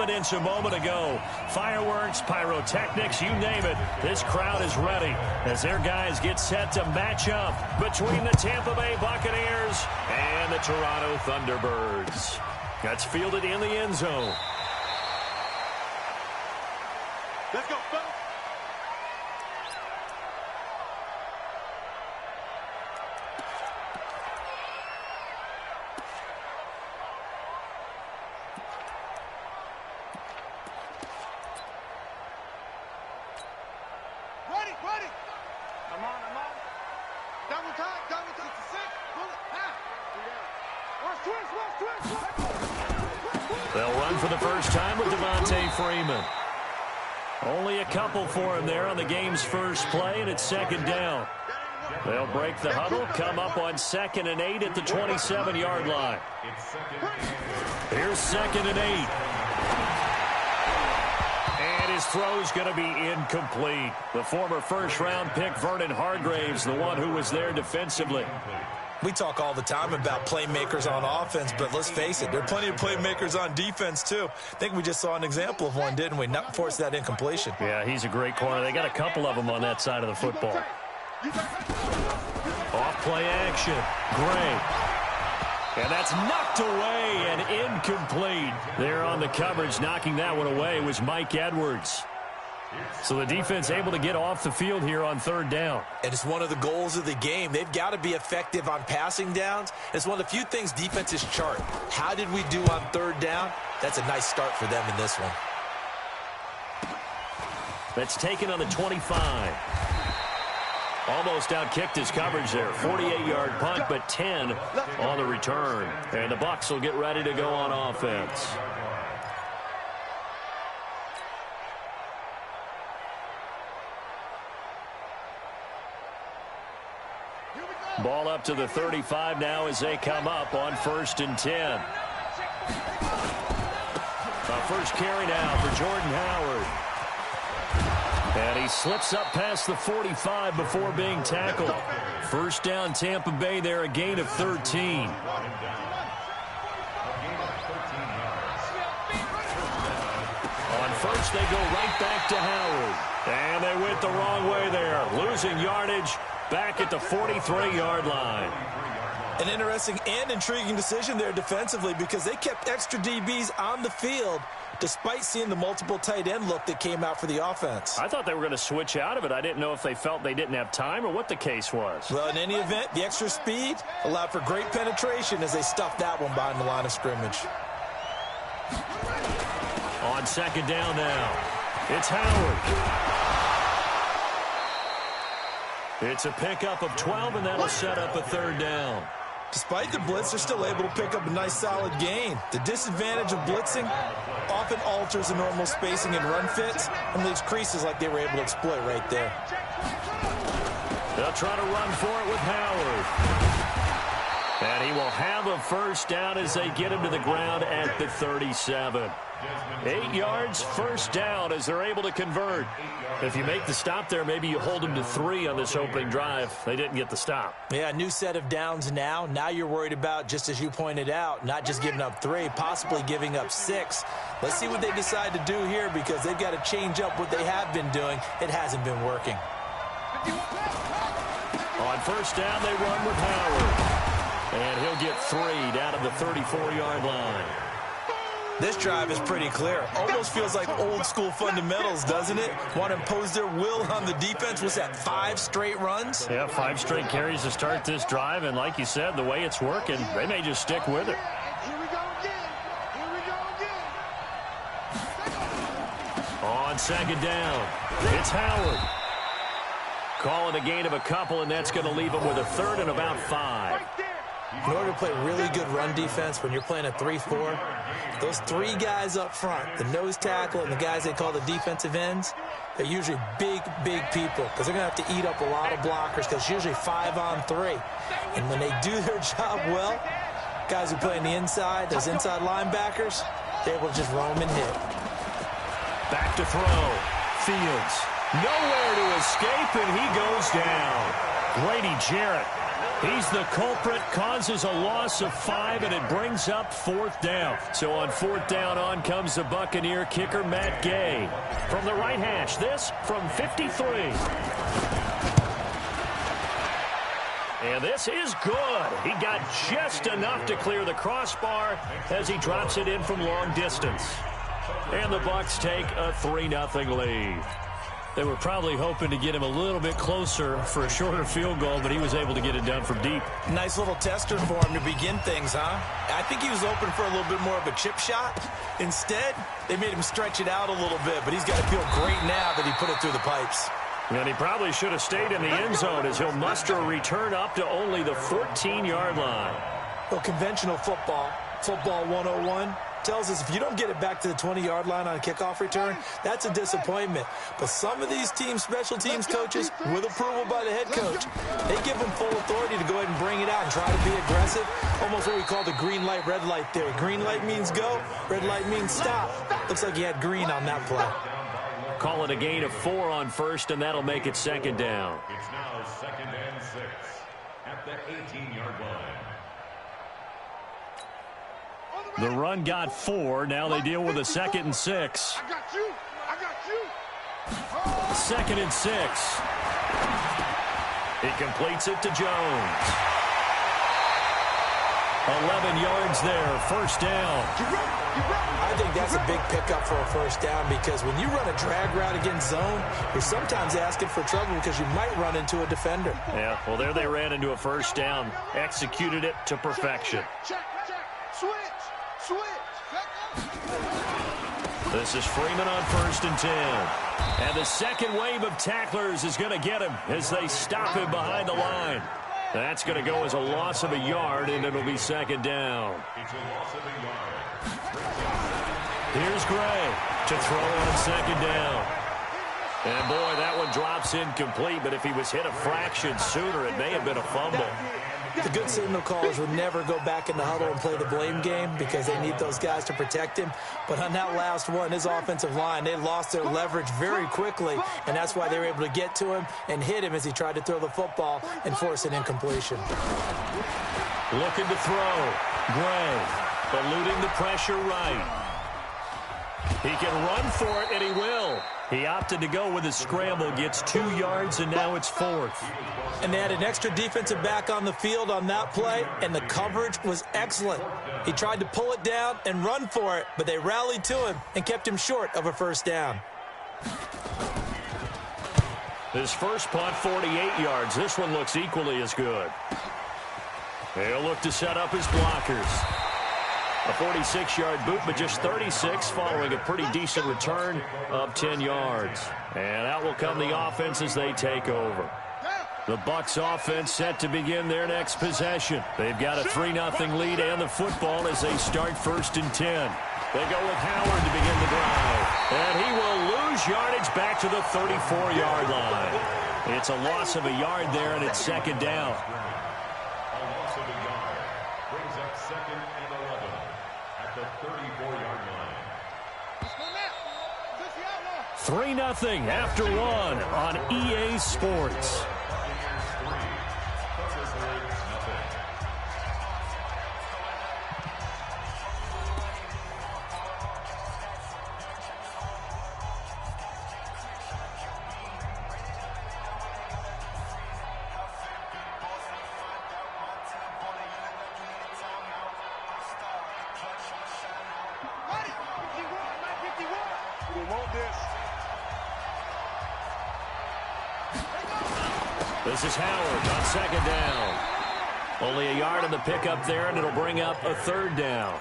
evidence a moment ago. Fireworks, pyrotechnics, you name it. This crowd is ready as their guys get set to match up between the Tampa Bay Buccaneers and the Toronto Thunderbirds. That's fielded in the end zone. Let's go, fellas. Ready. I'm on. Double time. It's a six. Pull it. Twist. They'll run for the first time with Devontae Freeman. Only a couple for him there on the game's first play, and it's second down. They'll break the huddle, come up on 2nd and 8 at the 27-yard line. Here's 2nd and 8. And his throw's going to be incomplete. The former first-round pick, Vernon Hargreaves, the one who was there defensively. We talk all the time about playmakers on offense, but let's face it, there are plenty of playmakers on defense, too. I think we just saw an example of one, didn't we? Not force that incompletion. Yeah, he's a great corner. They got a couple of them on that side of the football. Off play action. Gray. And that's knocked away and incomplete. There on the coverage, knocking that one away was Mike Edwards. So the defense able to get off the field here on 3rd down. And it's one of the goals of the game. They've got to be effective on passing downs. It's one of the few things defenses chart. How did we do on 3rd down? That's a nice start for them in this one. That's taken on the 25. Almost outkicked his coverage there. 48-yard punt, but 10 on the return. And the Bucs will get ready to go on offense. Ball up to the 35 now as they come up on 1st and 10. First carry now for Jordan Howard. And he slips up past the 45 before being tackled. First down Tampa Bay there, a gain of 13. On first, they go right back to Howard. And they went the wrong way there, losing yardage back at the 43-yard line. An interesting and intriguing decision there defensively because they kept extra DBs on the field despite seeing the multiple tight end look that came out for the offense. I thought they were going to switch out of it. I didn't know if they felt they didn't have time or what the case was. Well, in any event, the extra speed allowed for great penetration as they stuffed that one behind the line of scrimmage. On 2nd down now, it's Howard. It's a pickup of 12, and that'll set up a 3rd down. Despite the blitz, they're still able to pick up a nice solid gain. The disadvantage of blitzing often alters the normal spacing and run fits and leaves creases like they were able to exploit right there. They'll try to run for it with Howard. And he will have a first down as they get him to the ground at the 37. 8 yards, first down as they're able to convert. If you make the stop there, maybe you hold them to 3 on this opening drive. They didn't get the stop. Yeah, new set of downs now. Now you're worried about, just as you pointed out, not just giving up 3, possibly giving up 6. Let's see what they decide to do here because they've got to change up what they have been doing. It hasn't been working. On first down, they run with Howard. And he'll get 3 down to the 34-yard line. This drive is pretty clear. Almost feels like old school fundamentals, doesn't it? Want to impose their will on the defense. Was that 5 straight runs? Yeah, 5 straight carries to start this drive. And like you said, the way it's working, they may just stick with it. Here we go again. On 2nd down, it's Howard. Calling a gain of a couple, and that's going to leave him with a 3rd and about 5. In order to play really good run defense when you're playing a 3-4, those 3 guys up front, the nose tackle and the guys they call the defensive ends, they're usually big people because they're going to have to eat up a lot of blockers because it's usually 5 on 3. And when they do their job well, guys who play on the inside, those inside linebackers, they're able to just roam and hit. Back to throw. Fields. Nowhere to escape, and he goes down. Grady Jarrett. He's the culprit, causes a loss of 5, and it brings up 4th down. So on 4th down, on comes the Buccaneer kicker, Matt Gay. From the right hash, this from 53. And this is good. He got just enough to clear the crossbar as he drops it in from long distance. And the Bucs take a 3-0 lead. They were probably hoping to get him a little bit closer for a shorter field goal, but he was able to get it done from deep. Nice little tester for him to begin things, huh? I think he was open for a little bit more of a chip shot. Instead, they made him stretch it out a little bit, but he's got to feel great now that he put it through the pipes. And he probably should have stayed in the end zone as he'll muster a return up to only the 14-yard line. Well, conventional football 101, tells us if you don't get it back to the 20-yard line on a kickoff return, that's a disappointment. But some of these teams, special teams coaches, with approval by the head coach, they give them full authority to go ahead and bring it out and try to be aggressive. Almost what we call the green light, red light theory. Green light means go, red light means stop. Looks like he had green on that play. Call it a gain of 4 on 1st, and that'll make it 2nd down. It's now 2nd and 6 at the 18-yard line. The run got 4. Now they deal with a 2nd and 6. I got you. I got you. 2nd and 6. He completes it to Jones. 11 yards there, 1st down. I think that's a big pickup for a 1st down because when you run a drag route against zone, you're sometimes asking for trouble because you might run into a defender. Yeah, well, there they ran into a 1st down. Executed it to perfection. Check. Switch. This is Freeman on 1st and 10. And the second wave of tacklers is going to get him as they stop him behind the line. That's going to go as a loss of a yard, and it'll be 2nd down. It's a loss of a yard. Here's Gray to throw on 2nd down. And, boy, that one drops incomplete, but if he was hit a fraction sooner, it may have been a fumble. The good signal callers would never go back in the huddle and play the blame game because they need those guys to protect him. But on that last one, his offensive line, they lost their leverage very quickly, and that's why they were able to get to him and hit him as he tried to throw the football and force an incompletion. Looking to throw. Gray eluding the pressure right. He can run for it, and he will. He opted to go with his scramble, gets 2 yards, and now it's 4th. And they had an extra defensive back on the field on that play, and the coverage was excellent. He tried to pull it down and run for it, but they rallied to him and kept him short of a 1st down. His first punt, 48 yards. This one looks equally as good. He'll look to set up his blockers. A 46-yard boot, but just 36 following a pretty decent return of 10 yards. And out will come the offense as they take over. The Bucs offense set to begin their next possession. They've got a 3-0 lead and the football as they start 1st and 10. They go with Howard to begin the drive. And he will lose yardage back to the 34-yard line. It's a loss of a yard there, and it's 2nd down. A loss of a yard brings up 2nd and 11 at the 34-yard line. 3-0 after 1 on EA Sports. This is Howard on 2nd down. Only a yard on the pickup there, and it'll bring up a 3rd down.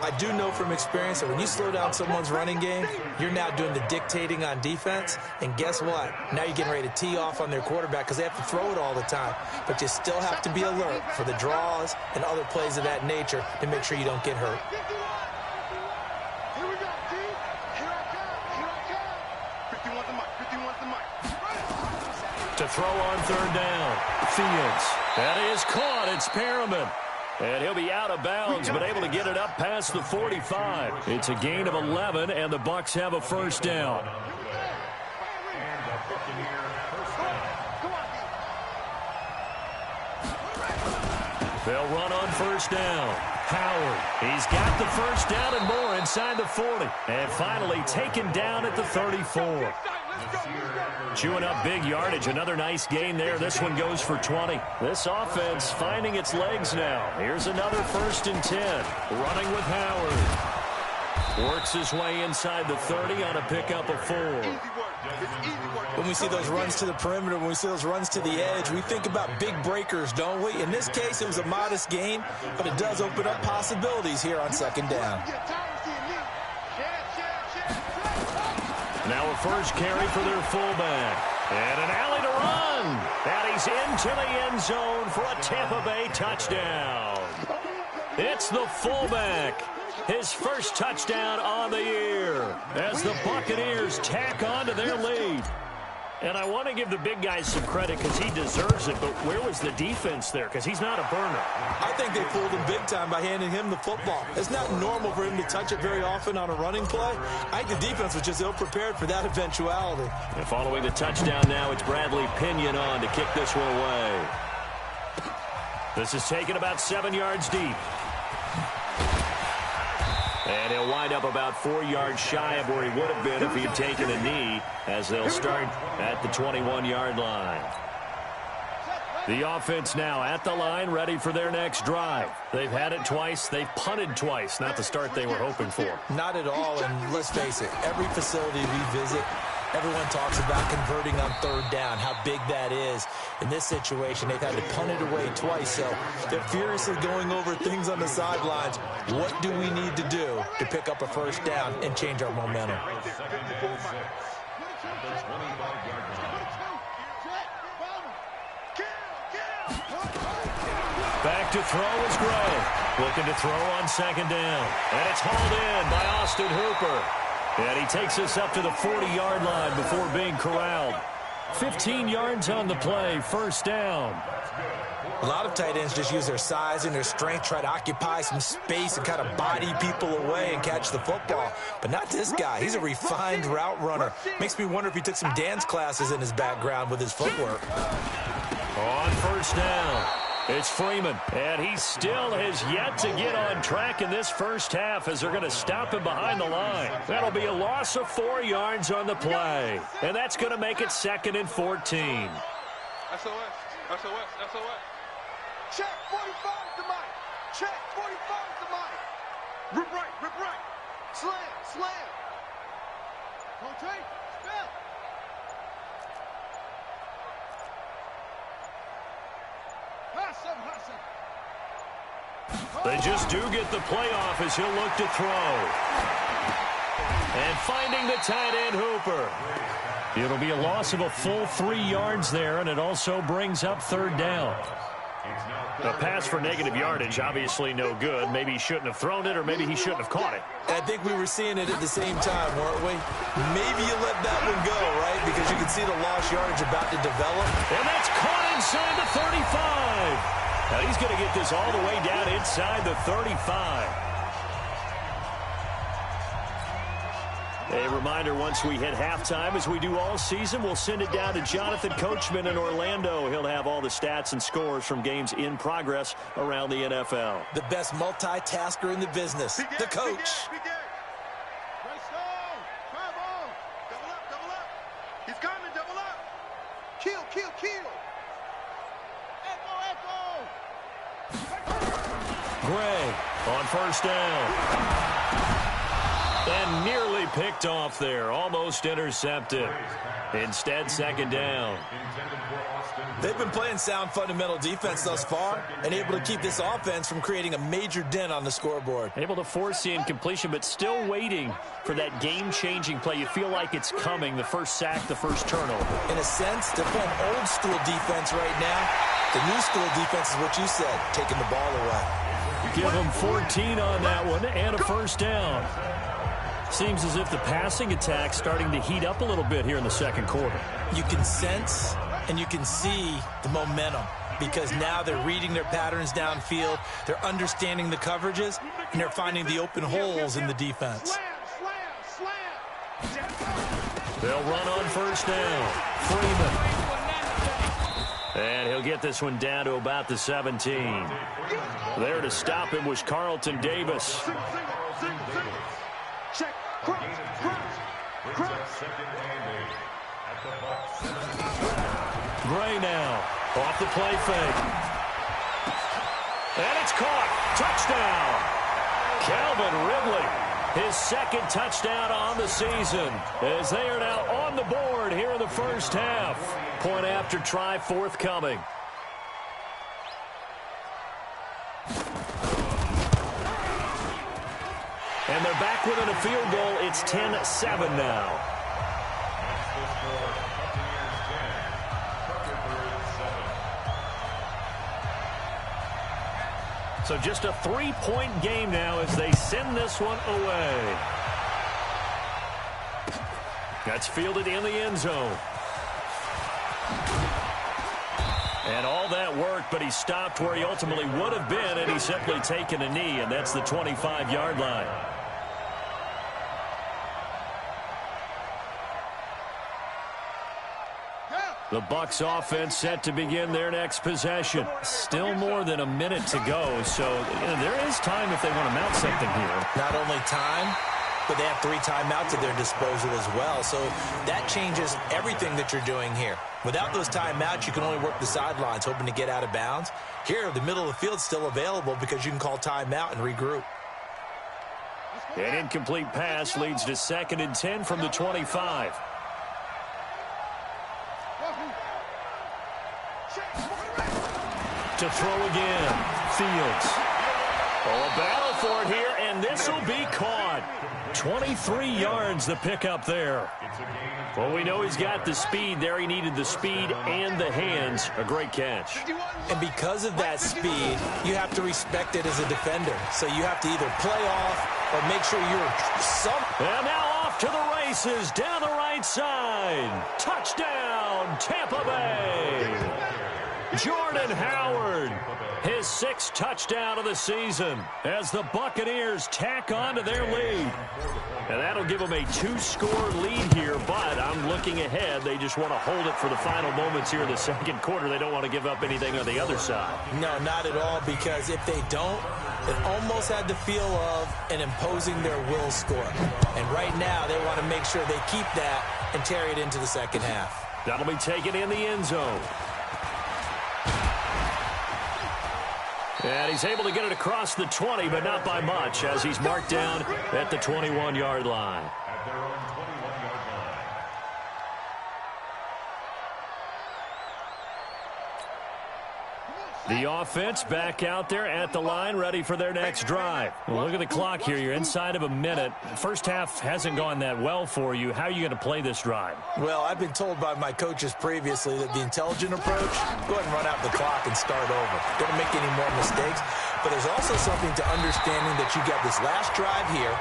I do know from experience that when you slow down someone's running game, you're now doing the dictating on defense. And guess what? Now you're getting ready to tee off on their quarterback because they have to throw it all the time. But you still have to be alert for the draws and other plays of that nature to make sure you don't get hurt. Here we go, D. Here I come. 51's the mic. 51's the mic. To throw on 3rd down. Fields. That is caught. It's Perriman. And he'll be out of bounds, but able to get it up past the 45. It's a gain of 11, and the Bucs have a 1st down. They'll run on first down. Howard, he's got the first down and more inside the 40. And finally taken down at the 34. Chewing up big yardage. Another nice gain there. This one goes for 20. This offense finding its legs now. Here's another 1st and 10. Running with Howard. Works his way inside the 30 on a pickup of 4. When we see those runs to the perimeter, when we see those runs to the edge, we think about big breakers, don't we? In this case, it was a modest gain, but it does open up possibilities here on 2nd down. Now a first carry for their fullback. And an alley to run. And he's into the end zone for a Tampa Bay touchdown. It's the fullback. His first touchdown on the year as the Buccaneers tack on to their lead. And I want to give the big guys some credit because he deserves it, but where was the defense there? Because he's not a burner. I think they fooled him big time by handing him the football. It's not normal for him to touch it very often on a running play. I think the defense was just ill-prepared for that eventuality. And following the touchdown now, it's Bradley Pinion on to kick this one away. This is taken about 7 yards deep. And he'll wind up about 4 yards shy of where he would have been if he had taken a knee, as they'll start at the 21-yard line. The offense now at the line, ready for their next drive. They've had it twice. They've punted twice. Not the start they were hoping for. Not at all, and let's face it, every facility we visit, everyone talks about converting on 3rd down, how big that is. In this situation, they've had to punt it away twice, so they're furiously going over things on the sidelines. What do we need to do to pick up a 1st down and change our momentum? Back to throw is Gray. Looking to throw on 2nd down. And it's hauled in by Austin Hooper. And he takes us up to the 40-yard line before being corralled. 15 yards on the play, 1st down. A lot of tight ends just use their size and their strength, try to occupy some space and kind of body people away and catch the football. But not this guy. He's a refined route runner. Makes me wonder if he took some dance classes in his background with his footwork. On 1st down, it's Freeman. And he still has yet to get on track in this first half as they're going to stop him behind the line. That'll be a loss of 4 yards on the play. And that's going to make it 2nd and 14. SOS, SOS, SOS. Check 45 to Mike. Check 45 to Mike. Rip right, rip right. Slam, slam. Rotate, spell. Hassan, Hassan. They just do get the playoff as he'll look to throw. And finding the tight end, Hooper. It'll be a loss of a full 3 yards there, and it also brings up 3rd down. A pass for negative yardage, obviously no good. Maybe he shouldn't have thrown it, or maybe he shouldn't have caught it. And I think we were seeing it at the same time, weren't we? Maybe you let that one go, right? Because you can see the lost yardage about to develop. And that's caught inside the 35. Now he's going to get this all the way down inside the 35. A reminder, once we hit halftime, as we do all season, we'll send it down to Jonathan Coachman in Orlando. He'll have all the stats and scores from games in progress around the NFL. The best multitasker in the business, the coach. Double up. He's coming, double up. Kill, kill, kill. Echo. Gray on 1st down. And nearly picked off there. Almost intercepted. Instead, 2nd down. They've been playing sound fundamental defense thus far and able to keep this offense from creating a major dent on the scoreboard. Able to force the incompletion, but still waiting for that game-changing play. You feel like it's coming, the first sack, the first turnover. In a sense, they're playing old-school defense right now. The new-school defense is what you said, taking the ball away. Give them 14 on that one and a 1st down. Seems as if the passing attack's starting to heat up a little bit here in the 2nd quarter. You can sense and you can see the momentum because now they're reading their patterns downfield, they're understanding the coverages, and they're finding the open holes in the defense. They'll run on 1st down. Freeman. And he'll get this one down to about the 17. There to stop him was Carlton Davis. Check. Gray now off the play fake. And it's caught. Touchdown. Calvin Ridley, his second touchdown on the season, as they are now on the board here in the first half. Point after try forthcoming. And they're back within a field goal. It's 10-7 now. So just a 3-point game now as they send this one away. That's fielded in the end zone. And all that work, but he stopped where he ultimately would have been, and he's simply taken a knee, and that's the 25-yard line. The Bucs offense set to begin their next possession. Still more than a minute to go, so there is time if they want to mount something here. Not only time, but they have 3 timeouts at their disposal as well, so that changes everything that you're doing here. Without those timeouts, you can only work the sidelines, hoping to get out of bounds. Here, the middle of the field's still available because you can call timeout and regroup. An incomplete pass leads to 2nd and 10 from the 25. To throw again, Fields. Oh, a battle for it here, and this will be caught. 23 yards the pickup there. Well, we know he's got the speed there. He needed the speed and the hands. A great catch. And because of that speed, you have to respect it as a defender. So you have to either play off or make sure you're And now off to the races down the right side. Touchdown, Tampa Bay. Jordan Howard, his 6th touchdown of the season as the Buccaneers tack on to their lead. And that'll give them a 2-score lead here, but I'm looking ahead. They just want to hold it for the final moments here in the second quarter. They don't want to give up anything on the other side. No, not at all, because if they don't, it almost had the feel of an imposing their will score. And right now, they want to make sure they keep that and carry it into the second half. That'll be taken in the end zone. And he's able to get it across the 20, but not by much, as he's marked down at the 21-yard line. At their own 21-yard line. The offense back out there at the line, ready for their next drive. Well, look at the clock here. You're inside of a minute. First half hasn't gone that well for you. How are you going to play this drive? Well, I've been told by my coaches previously that the intelligent approach, go ahead and run out the clock and start over. Don't make any more mistakes. But there's also something to understanding that you got this last drive here.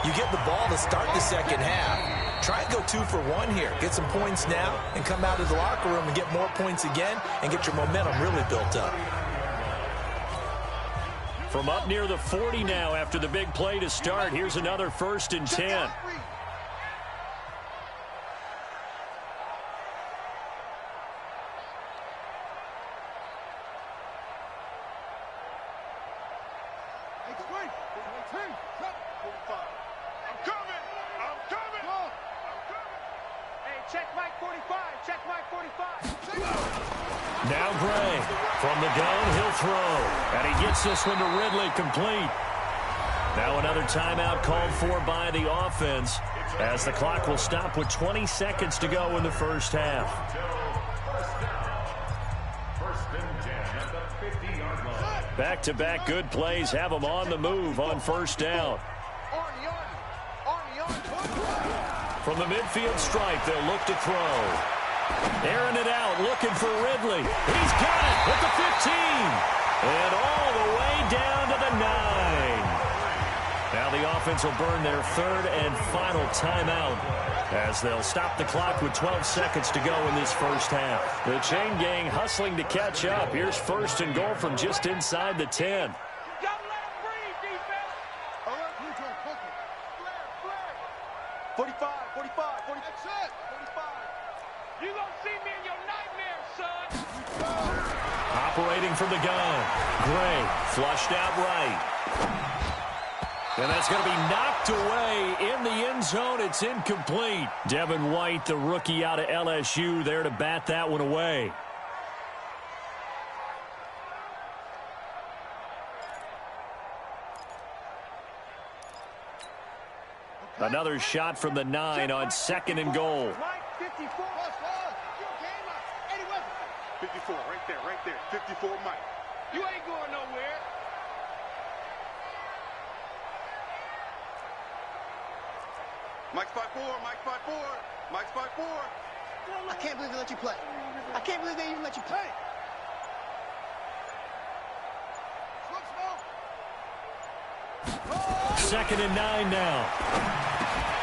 You get the ball to start the second half. Try and go 2 for 1 here. Get some points now and come out of the locker room and get more points again and get your momentum really built up. From up near the 40 now after the big play to start, here's another 1st and 10. Now Gray from the gun, he'll throw. And he gets this one to Ridley, complete. Now another timeout called for by the offense as the clock will stop with 20 seconds to go in the first half. Back-to-back good plays have them on the move on first down. From the midfield stripe, they'll look to throw. Airing it out, looking for Ridley. He's got it at the 15. And all the way down to the 9. Now the offense will burn their 3rd and final timeout as they'll stop the clock with 12 seconds to go in this first half. The chain gang hustling to catch up. Here's 1st and goal from just inside the 10. 45, 45, 45. You gonna see me in your nightmares, son. Operating from the gun. Gray flushed out right. And that's going to be knocked away in the end zone. It's incomplete. Devin White, the rookie out of LSU, there to bat that one away. Another shot from the 9 on 2nd and goal. 54, right there. 54, Mike. You ain't going nowhere. Mike 5-4, Mike 5-4, Mike 5-4. I can't believe they let you play. I can't believe they even let you play. Second and 9 now.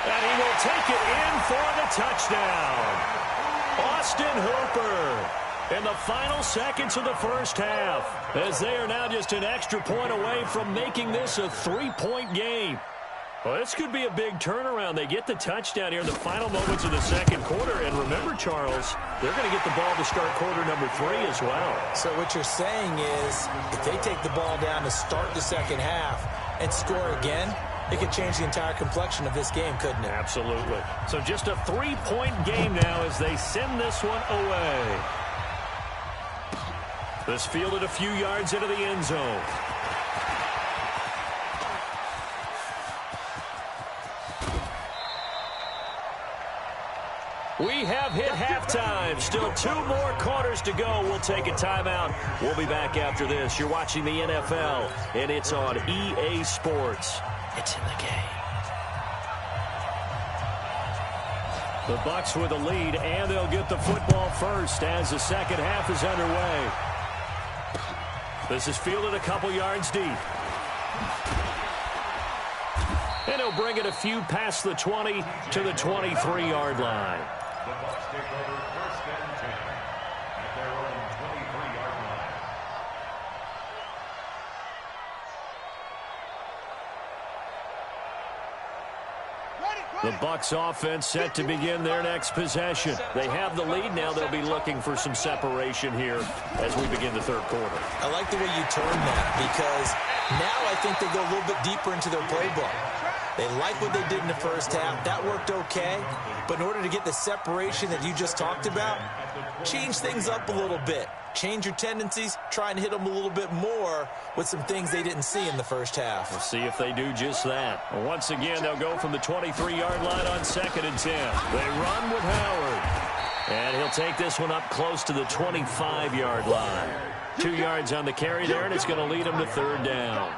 And he will take it in for the touchdown. Austin Hooper in the final seconds of the first half, as they are now just an extra point away from making this a 3-point game. Well, this could be a big turnaround. They get the touchdown here in the final moments of the second quarter. And remember, Charles, they're going to get the ball to start quarter number 3 as well. So what you're saying is if they take the ball down to start the second half and score again, it could change the entire complexion of this game, couldn't it? Absolutely. So just a 3-point game now as they send this one away. This fielded a few yards into the end zone. We have hit halftime. Still 2 more quarters to go. We'll take a timeout. We'll be back after this. You're watching the NFL, and it's on EA Sports. It's in the game. The Bucs with a lead, and they'll get the football first as the second half is underway. This is fielded a couple yards deep. And he'll bring it a few past the 20 to the 23-yard line. The Bucs take over 1st and 10 at their own 23-yard line. The Bucs offense set to begin their next possession. They have the lead now. They'll be looking for some separation here as we begin the third quarter. I like the way you turned that because now I think they go a little bit deeper into their playbook. They like what they did in the first half. That worked okay. But in order to get the separation that you just talked about, change things up a little bit. Change your tendencies. Try and hit them a little bit more with some things they didn't see in the first half. We'll see if they do just that. Once again, they'll go from the 23-yard line on 2nd and 10. They run with Howard. And he'll take this one up close to the 25-yard line. 2 yards on the carry there, and it's going to lead them to 3rd down.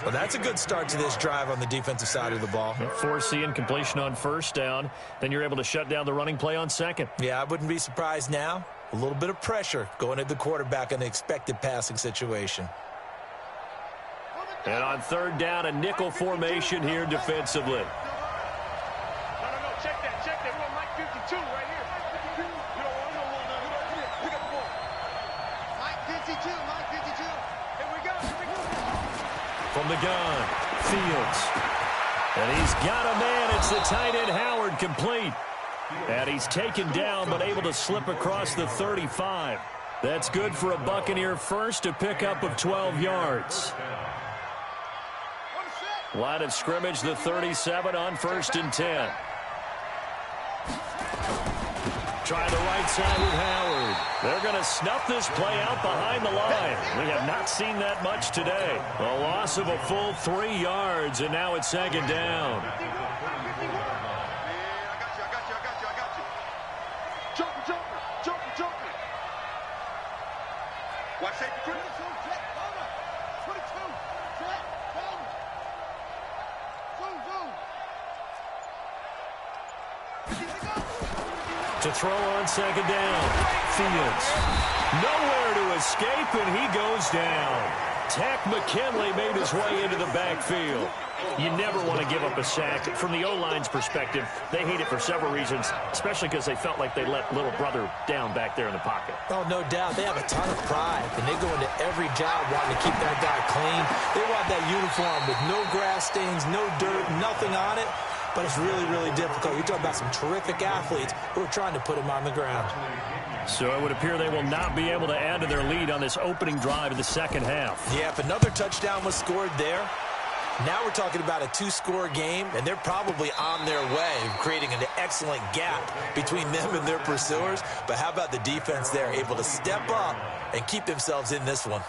Well, that's a good start to this drive on the defensive side of the ball. Forcing completion on 1st down. Then you're able to shut down the running play on 2nd. Yeah, I wouldn't be surprised now. A little bit of pressure going at the quarterback in the expected passing situation. And on 3rd down, a nickel formation here defensively. No, check that. We want Mike 52 right here. You don't want none. Pick up the ball. Mike 52. Here we go. From the gun, Fields. And he's got a man. It's the tight end, Howard, complete. And he's taken down but able to slip across the 35. That's good for a Buccaneer first, a pickup of 12 yards. Line of scrimmage, the 37 on 1st and 10. Try the right side with Howard. They're going to snuff this play out behind the line. We have not seen that much today. A loss of a full 3 yards, and now it's 2nd down. I got you. Jumper. Watch safety, Chris. 22. To throw on 2nd down. Fields. Nowhere to escape, and he goes down. Takk McKinley made his way into the backfield. You never want to give up a sack. From the O-line's perspective, they hate it for several reasons, especially because they felt like they let little brother down back there in the pocket. Oh, no doubt. They have a ton of pride, and they go into every job wanting to keep that guy clean. They want that uniform with no grass stains, no dirt, nothing on it. but it's really, really difficult. You're talking about some terrific athletes who are trying to put him on the ground. So it would appear they will not be able to add to their lead on this opening drive of the second half. Yeah, if another touchdown was scored there, now we're talking about a 2-score game, and they're probably on their way, creating an excellent gap between them and their pursuers. But how about the defense there, able to step up and keep themselves in this one?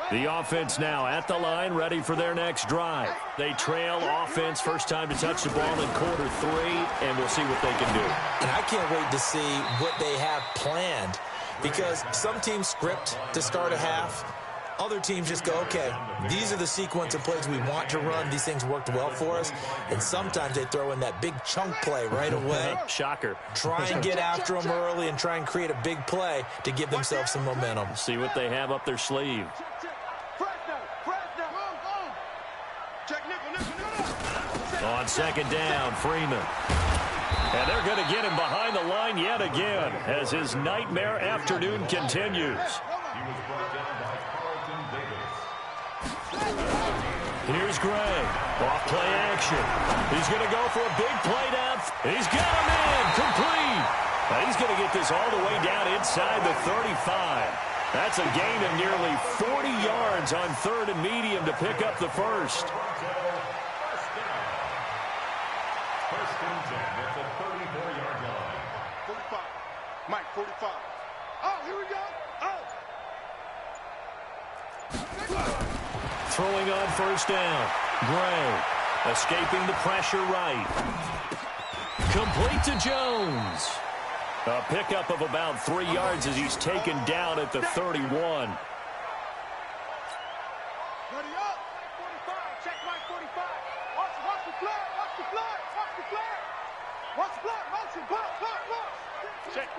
The offense now at the line, ready for their next drive. They trail offense, first time to touch the ball in quarter 3, and we'll see what they can do. And I can't wait to see what they have planned, because some teams script to start a half. Other teams just go, okay, these are the sequence of plays we want to run. These things worked well for us. And sometimes they throw in that big chunk play right away. Shocker. Try and get after them early and try and create a big play to give themselves some momentum. See what they have up their sleeve. On second down, Freeman. And they're going to get him behind the line yet again as his nightmare afternoon continues. Here's Gray. Off play action. He's going to go for a big play down. He's got him in. Complete. And he's going to get this all the way down inside the 35. That's a gain of nearly 40 yards on 3rd and medium to pick up the first. First and 10 at the 34-yard line. 45. Mike, 45. Oh, here we go. Oh. Throwing on first down. Gray escaping the pressure right. Complete to Jones. A pickup of about 3 yards as he's taken down at the 31. Ready up. 45. Check Mike, 45. Watch the flag. Watch the flag. Watch the flag. Watch the flag. Motion. Block. Check.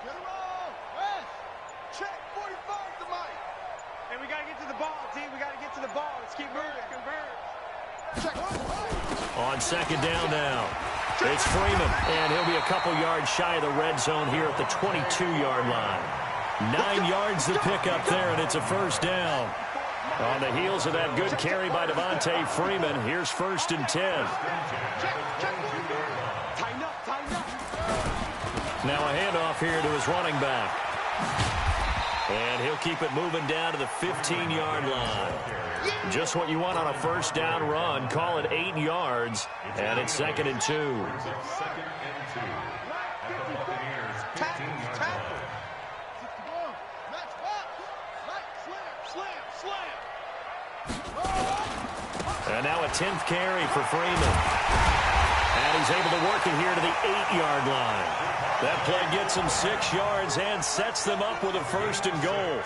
Get him on. West. Check. 45 to Mike. And we got to get to the ball, team. We got to get to the ball. Let's keep moving. Converge. Check. On second down now, it's Freeman, and he'll be a couple yards shy of the red zone here at the 22-yard line. 9 yards to pick up there, and it's a first down. On the heels of that good carry by Devontae Freeman, here's 1st and 10. Tighten up. Now a handoff here to his running back. And he'll keep it moving down to the 15-yard line. Just what you want on a first down run. Call it 8 yards, and it's 2nd and 2. Second and 2 at the Buccaneers' 15-yard line. And now a 10th carry for Freeman. And he's able to work it here to the 8-yard line. That play gets him 6 yards and sets them up with a 1st and goal.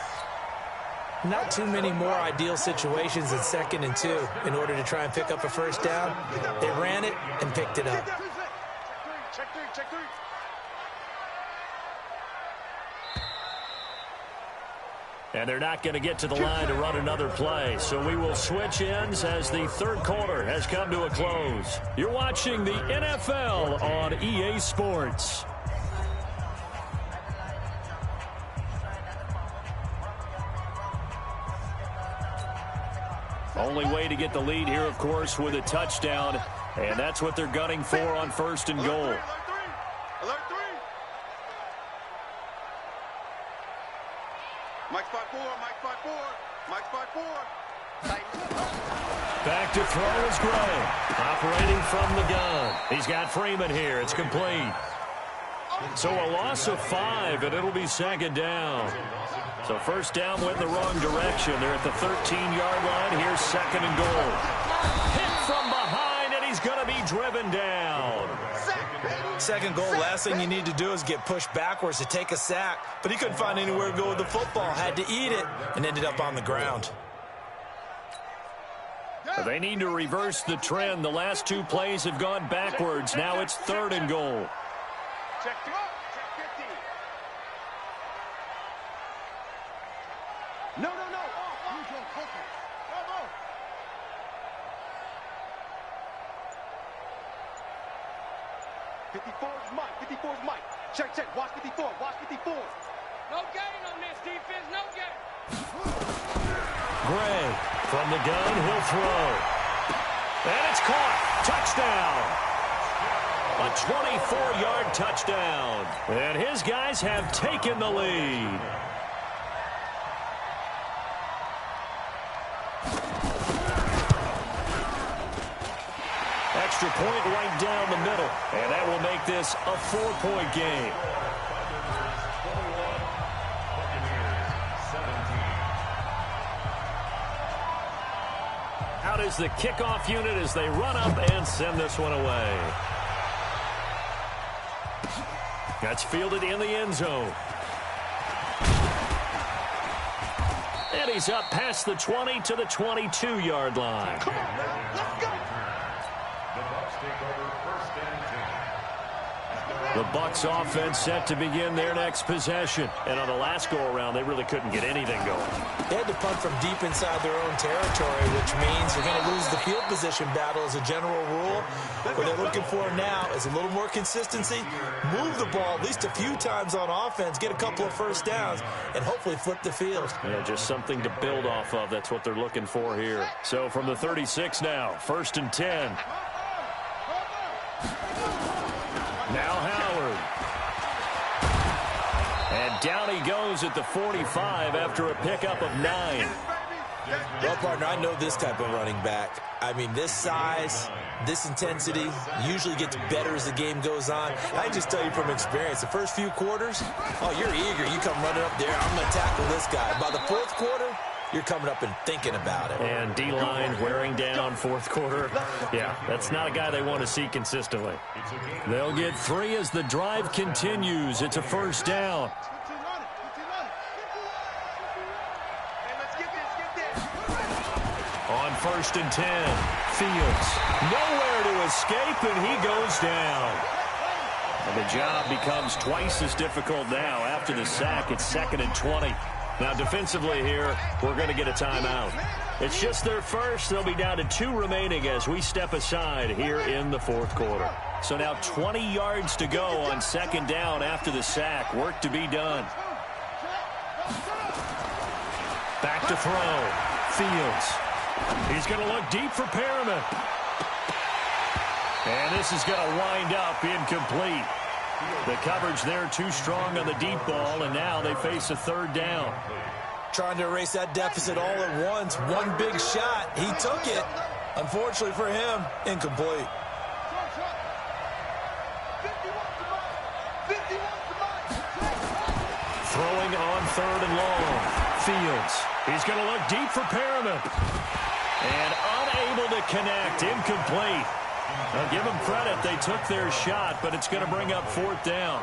Not too many more ideal situations than 2nd and 2 in order to try and pick up a first down. They ran it and picked it up. Check three. And they're not going to get to the line to run another play. So we will switch ends as the 3rd quarter has come to a close. You're watching the NFL on EA Sports. Only way to get the lead here, of course, with a touchdown. And that's what they're gunning for on 1st and goal. Alert 3. Mike's 5-4. Mike's 5-4. Back to throw is Gray. Operating from the gun. He's got Freeman here. It's complete. So a loss of 5, and it'll be 2nd down. So first down went in the wrong direction. They're at the 13-yard line. Here's 2nd and goal. Hit from behind, and he's going to be driven down. 2nd goal, last thing you need to do is get pushed backwards to take a sack. But he couldn't find anywhere to go with the football. Had to eat it and ended up on the ground. They need to reverse the trend. The last 2 plays have gone backwards. Now it's 3rd and goal. Check 50. No. 54 is Mike. Check. Watch 54. No gain on this defense, no gain. Gray from the gun, he'll throw. And it's caught. Touchdown. A 24-yard touchdown. And his guys have taken the lead. Extra point right down the middle. And that will make this a 4-point game. Out is the kickoff unit as they run up and send this one away. That's fielded in the end zone. And he's up past the 20 to the 22-yard line. Come on, man. Let's go. The Bucs take over first and 10. The Bucs offense set to begin their next possession. And on the last go-around, they really couldn't get anything going. They had to punt from deep inside their own territory, which means you're going to lose the field position battle as a general rule. What they're looking for now is a little more consistency, move the ball at least a few times on offense, get a couple of first downs, and hopefully flip the field. Yeah, just something to build off of. That's what they're looking for here. So from the 36 now, 1st and 10. Now Howard. And down he goes at the 45 after a pickup of 9. Well, partner, I know this type of running back. I mean, this size, this intensity usually gets better as the game goes on. I can just tell you from experience, the first few quarters, oh, you're eager. You come running up there, I'm going to tackle this guy. By the 4th quarter, you're coming up and thinking about it. And D-line wearing down 4th quarter. Yeah, that's not a guy they want to see consistently. They'll get 3 as the drive continues. It's a first down. On 1st and 10, Fields. Nowhere to escape, and he goes down. And the job becomes twice as difficult now. After the sack, it's 2nd and 20. Now, defensively here, we're going to get a timeout. It's just their first. They'll be down to 2 remaining as we step aside here in the 4th quarter. So now 20 yards to go on 2nd down after the sack. Work to be done. Back to throw. Fields. He's going to look deep for Perriman. And this is going to wind up incomplete. The coverage there too strong on the deep ball, and now they face a 3rd down. Trying to erase that deficit all at once. One big shot. He took it. Unfortunately for him, incomplete. Throwing on 3rd and long. Fields. He's going to look deep for Perriman. And unable to connect. Incomplete. Now give them credit. They took their shot, but it's going to bring up 4th down.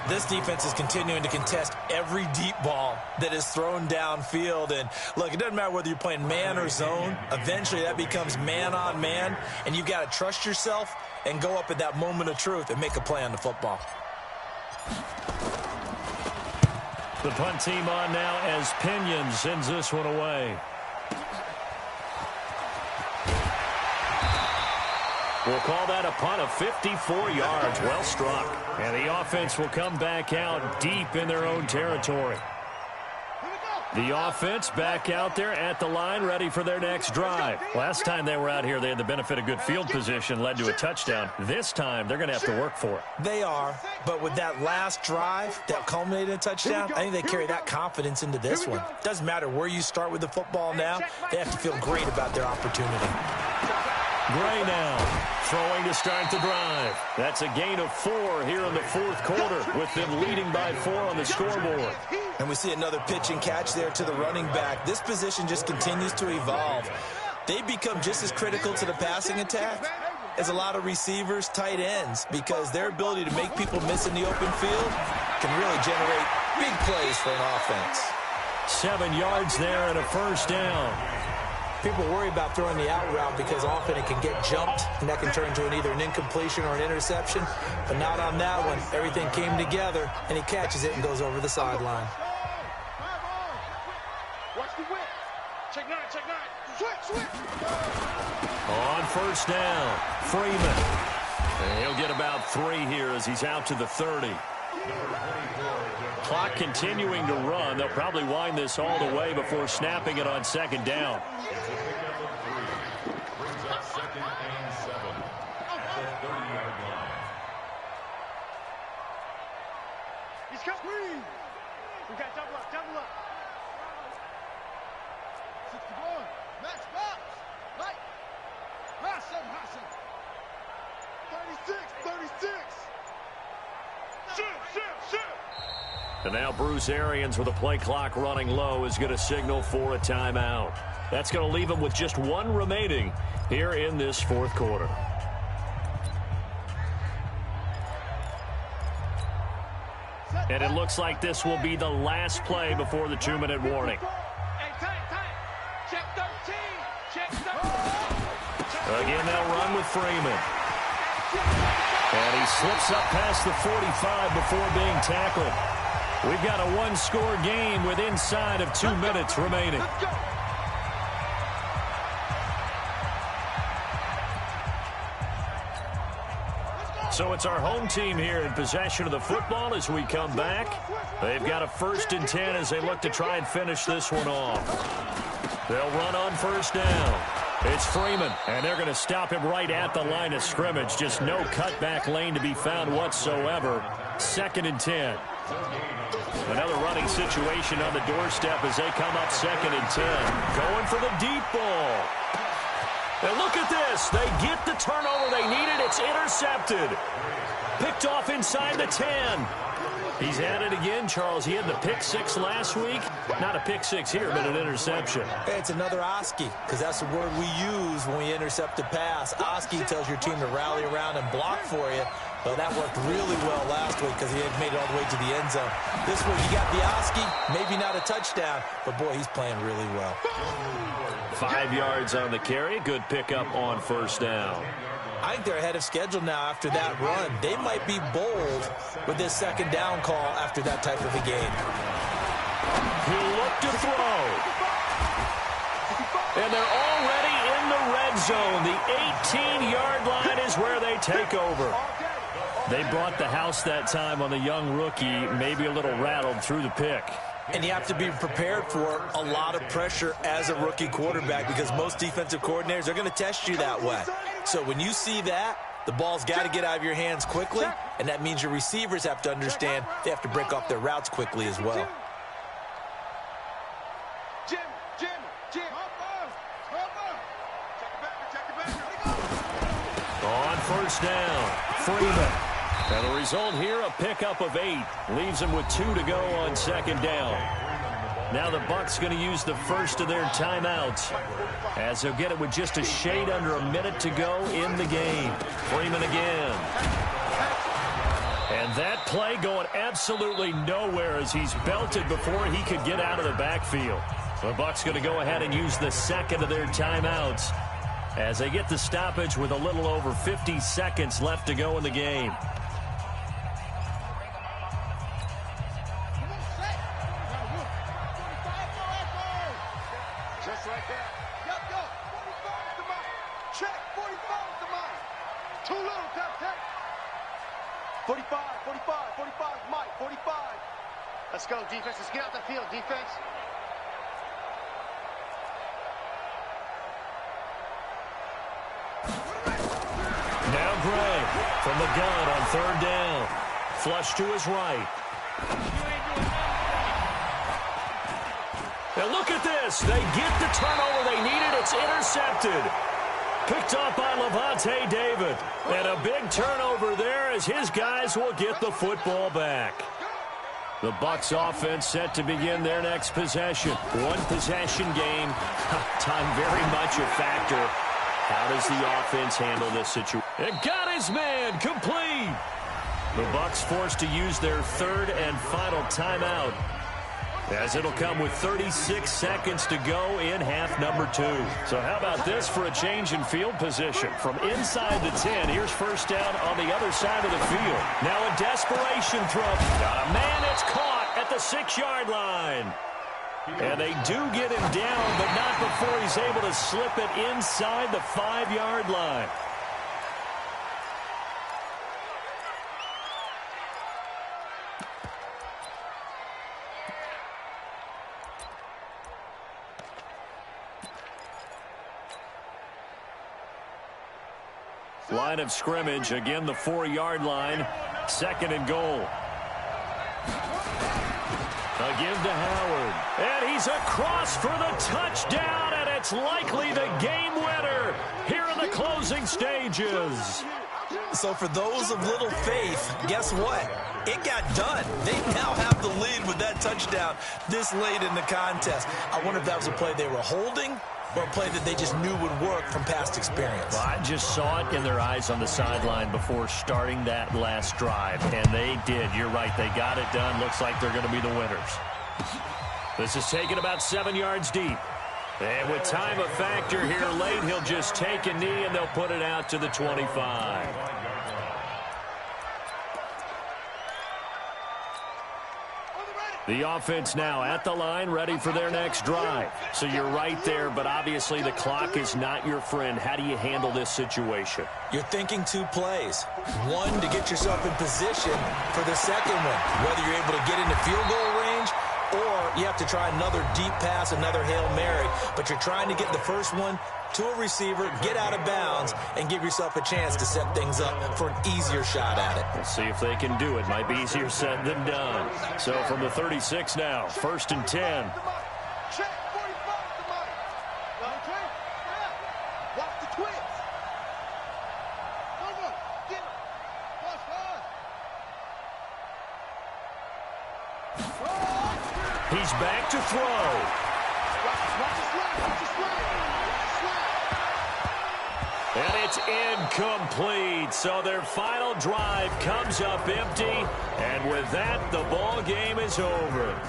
This defense is continuing to contest every deep ball that is thrown downfield. And, look, it doesn't matter whether you're playing man or zone. Eventually that becomes man on man, and you've got to trust yourself and go up at that moment of truth and make a play on the football. The punt team on now as Pinion sends this one away. We'll call that a punt of 54 yards. Well struck. And the offense will come back out deep in their own territory. The offense back out there at the line, ready for their next drive. Last time they were out here, they had the benefit of good field position, led to a touchdown. This time, they're going to have to work for it. They are, but with that last drive that culminated in a touchdown, I think they carry that confidence into this one. Doesn't matter where you start with the football now, they have to feel great about their opportunity. Gray now, throwing to start the drive. That's a gain of 4 here in the 4th quarter, with them leading by 4 on the scoreboard. And we see another pitch and catch there to the running back. This position just continues to evolve. They become just as critical to the passing attack as a lot of receivers, tight ends, because their ability to make people miss in the open field can really generate big plays for an offense. 7 yards there and a first down. People worry about throwing the out route because often it can get jumped, and that can turn into either an incompletion or an interception. But not on that one. Everything came together, and he catches it and goes over the sideline. Watch the whip. Check 9, check 9. Switch. On first down, Freeman. And he'll get about 3 here as he's out to the 30. Clock continuing to run. They'll probably wind this all the way before snapping it on second down. Brings up 2nd and 7 at the 30-yard line. He's coming. We got double up, double up. 61. Max box. Right. Hassan. 36. Shoot. And now Bruce Arians, with the play clock running low, is going to signal for a timeout. That's going to leave him with just one remaining here in this fourth quarter. And it looks like this will be the last play before the 2-minute warning. Hey, time. Check 13. Check 13. Again, they'll run with Freeman. And he slips up past the 45 before being tackled. We've got a one-score game with inside of 2 minutes remaining. Let's go. So it's our home team here in possession of the football as we come back. They've got a 1st and 10 as they look to try and finish this one off. They'll run on 1st down. It's Freeman, and they're going to stop him right at the line of scrimmage. Just no cutback lane to be found whatsoever. 2nd and 10. Another running situation on the doorstep as they come up 2nd and 10. Going for the deep ball. And look at this. They get the turnover they needed. It's intercepted. Picked off inside the 10. He's at it again, Charles. He had the pick 6 last week. Not a pick 6 here, but an interception. Hey, it's another Oski, because that's the word we use when we intercept a pass. Oski tells your team to rally around and block for you. Well, that worked really well last week because he had made it all the way to the end zone. This week, you got the Oski, maybe not a touchdown, but, boy, he's playing really well. 5 yards on the carry. Good pickup on 1st down. I think they're ahead of schedule now after that run. They might be bold with this 2nd down call after that type of a game. He'll look to throw. And they're already in the red zone. The 18-yard line is where they take over. They brought the house that time on the young rookie, maybe a little rattled through the pick. And you have to be prepared for a lot of pressure as a rookie quarterback because most defensive coordinators are going to test you that way. So when you see that, the ball's got to get out of your hands quickly, and that means your receivers have to understand they have to break off their routes quickly as well. Jim. On 1st down, Freeman. And the result here, a pickup of 8. Leaves them with 2 to go on 2nd down. Now the Bucs going to use the first of their timeouts as they'll get it with just a shade under a minute to go in the game. Freeman again. And that play going absolutely nowhere as he's belted before he could get out of the backfield. The Bucs going to go ahead and use the 2nd of their timeouts as they get the stoppage with a little over 50 seconds left to go in the game. Just like that. Yup. 45 is the money. Check. 45 is the money. Too little, take. 45 is Mike. 45. Let's go, defense. Let's get out the field, defense. Now Gray from the gun on 3rd down. Flush to his right. And look at this. They get the turnover they needed. It's intercepted. Picked up by Lavonte David. And a big turnover there as his guys will get the football back. The Bucs offense set to begin their next possession. One possession game. Time very much a factor. How does the offense handle this situation? And got his man complete. The Bucs forced to use their 3rd and final timeout as it'll come with 36 seconds to go in half number 2. So how about this for a change in field position? From inside the 10, here's 1st down on the other side of the field. Now a desperation throw. Got a man, it's caught at the 6-yard line. And they do get him down, but not before he's able to slip it inside the 5-yard line. Line of scrimmage, again the 4-yard line, 2nd and goal. Again to Howard, and he's across for the touchdown, and it's likely the game winner here in the closing stages. So for those of little faith, guess what? It got done. They now have the lead with that touchdown this late in the contest. I wonder if that was a play they were holding or a play that they just knew would work from past experience. Well, I just saw it in their eyes on the sideline before starting that last drive, and they did. You're right. They got it done. Looks like they're going to be the winners. This is taken about 7 yards deep. And with time a factor here late, he'll just take a knee, and they'll put it out to the 25. The offense now at the line, ready for their next drive. So you're right there, but obviously the clock is not your friend. How do you handle this situation? You're thinking 2 plays. One, to get yourself in position for the second one, whether you're able to get into field goal range or you have to try another deep pass, another Hail Mary. But you're trying to get the first one to a receiver, get out of bounds, and give yourself a chance to set things up for an easier shot at it. We'll see if they can do it. Might be easier said than done. So from the 36 now, 1st and 10. Check, 45 to Mike. Okay? Yeah. Watch the twist. Over. Get him. Watch hard. He's back to throw. Watch the swing. Watch the swing. And it's incomplete. So their final drive comes up empty. And with that, the ball game is over.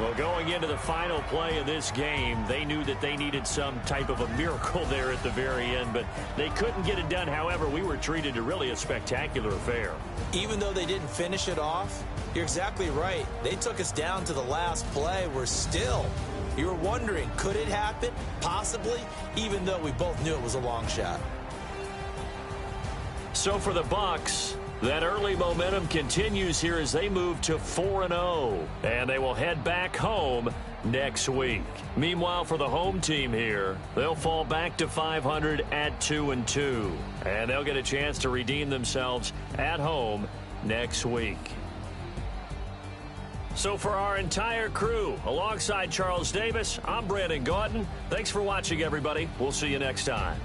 Well, going into the final play of this game, they knew that they needed some type of a miracle there at the very end, but they couldn't get it done. However, we were treated to really a spectacular affair. Even though they didn't finish it off, you're exactly right. They took us down to the last play. We're still, you were wondering, could it happen? Possibly, even though we both knew it was a long shot. So for the Bucs, that early momentum continues here as they move to 4-0, and they will head back home next week. Meanwhile, for the home team here, they'll fall back to 500 at 2-2, and they'll get a chance to redeem themselves at home next week. So for our entire crew, alongside Charles Davis, I'm Brandon Gaudin. Thanks for watching, everybody. We'll see you next time.